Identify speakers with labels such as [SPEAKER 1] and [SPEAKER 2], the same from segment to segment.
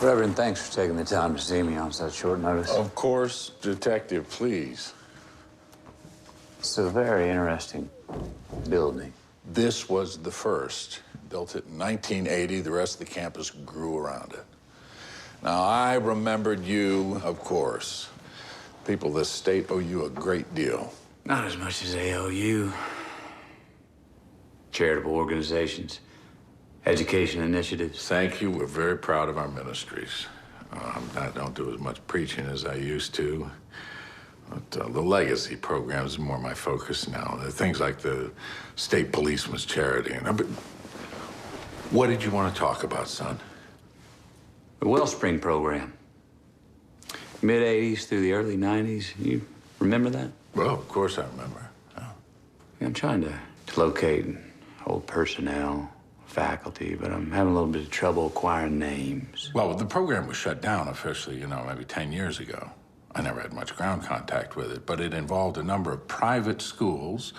[SPEAKER 1] Reverend, thanks for taking the time to see me on such short notice.
[SPEAKER 2] Of course, Detective, please.
[SPEAKER 1] It's a very interesting building.
[SPEAKER 2] This was the first. Built it in 1980. The rest of the campus grew around it. Now, I remembered you, of course. People of this state owe you a great deal.
[SPEAKER 1] Not as much as they owe you. Charitable organizations, education initiatives.
[SPEAKER 2] Thank you. We're very proud of our ministries. I don't do as much preaching as I used to. But the legacy program is more my focus now. Things like the state policeman's charity. But what did you want to talk about, son?
[SPEAKER 1] The Wellspring program. Mid-'80s through the early '90s. You remember that?
[SPEAKER 2] Well, of course I remember. Oh.
[SPEAKER 1] I'm trying to locate old personnel, faculty, but I'm having a little bit of trouble acquiring names.
[SPEAKER 2] Well, the program was shut down officially, maybe 10 years ago. I never had much ground contact with it, but it involved a number of private schools,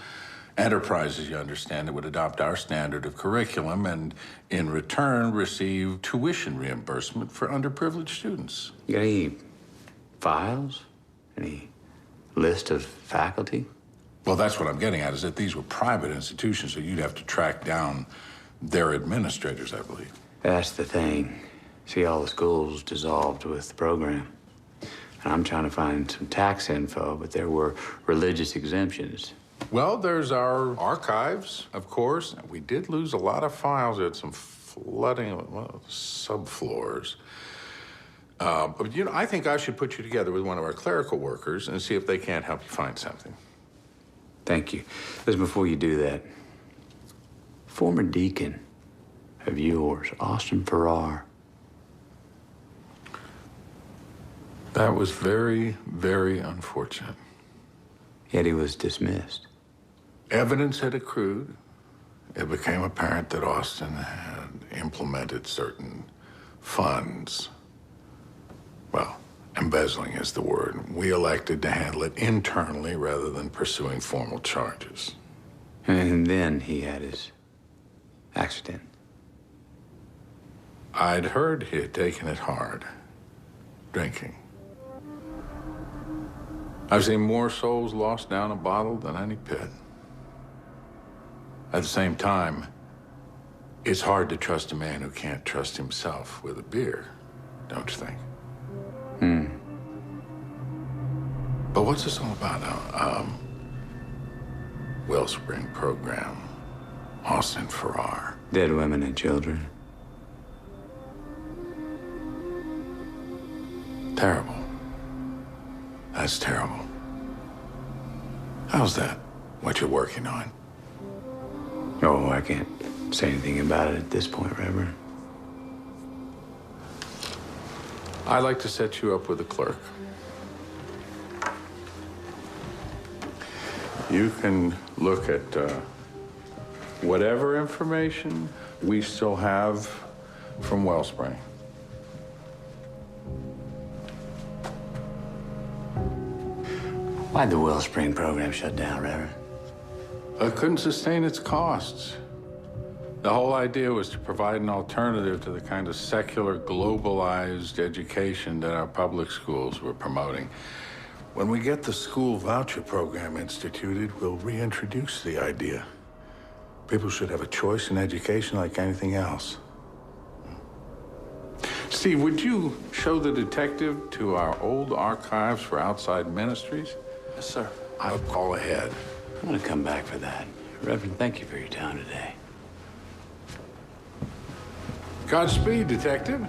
[SPEAKER 2] enterprises, you understand, that would adopt our standard of curriculum and, in return, receive tuition reimbursement for underprivileged students.
[SPEAKER 1] You got any files? Any list of faculty?
[SPEAKER 2] Well, that's what I'm getting at, is that these were private institutions, so you'd have to track down their administrators, I believe.
[SPEAKER 1] That's the thing. See, all the schools dissolved with the program. And I'm trying to find some tax info, but there were religious exemptions.
[SPEAKER 2] Well, there's our archives, of course. We did lose a lot of files. We had some flooding of subfloors. But, I think I should put you together with one of our clerical workers and see if they can't help you find something.
[SPEAKER 1] Thank you. Listen, before you do that, former deacon of yours, Austin Farrar.
[SPEAKER 2] That was very, very unfortunate.
[SPEAKER 1] Yet he was dismissed.
[SPEAKER 2] Evidence had accrued. It became apparent that Austin had implemented certain funds. Well, embezzling is the word. We elected to handle it internally rather than pursuing formal charges.
[SPEAKER 1] And then he had his accident.
[SPEAKER 2] I'd heard he had taken it hard, drinking. I've seen more souls lost down a bottle than any pit. At the same time, it's hard to trust a man who can't trust himself with a beer, don't you think? But what's this all about now? Wellspring program, Austin Farrar.
[SPEAKER 1] Dead women and children.
[SPEAKER 2] Terrible. That's terrible. How's that? What you're working on?
[SPEAKER 1] Oh, I can't say anything about it at this point, Reverend.
[SPEAKER 2] I'd like to set you up with a clerk. You can look at whatever information we still have from Wellspring.
[SPEAKER 1] Why'd the Wellspring program shut down, Reverend?
[SPEAKER 2] It couldn't sustain its costs. The whole idea was to provide an alternative to the kind of secular, globalized education that our public schools were promoting. When we get the school voucher program instituted, we'll reintroduce the idea. People should have a choice in education like anything else. Steve, would you show the detective to our old archives for outside ministries?
[SPEAKER 1] Yes, sir.
[SPEAKER 2] I'll call ahead.
[SPEAKER 1] I'm gonna come back for that. Reverend, thank you for your time today.
[SPEAKER 2] Godspeed, detective.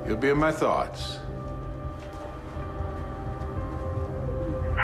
[SPEAKER 2] You'll be in my thoughts.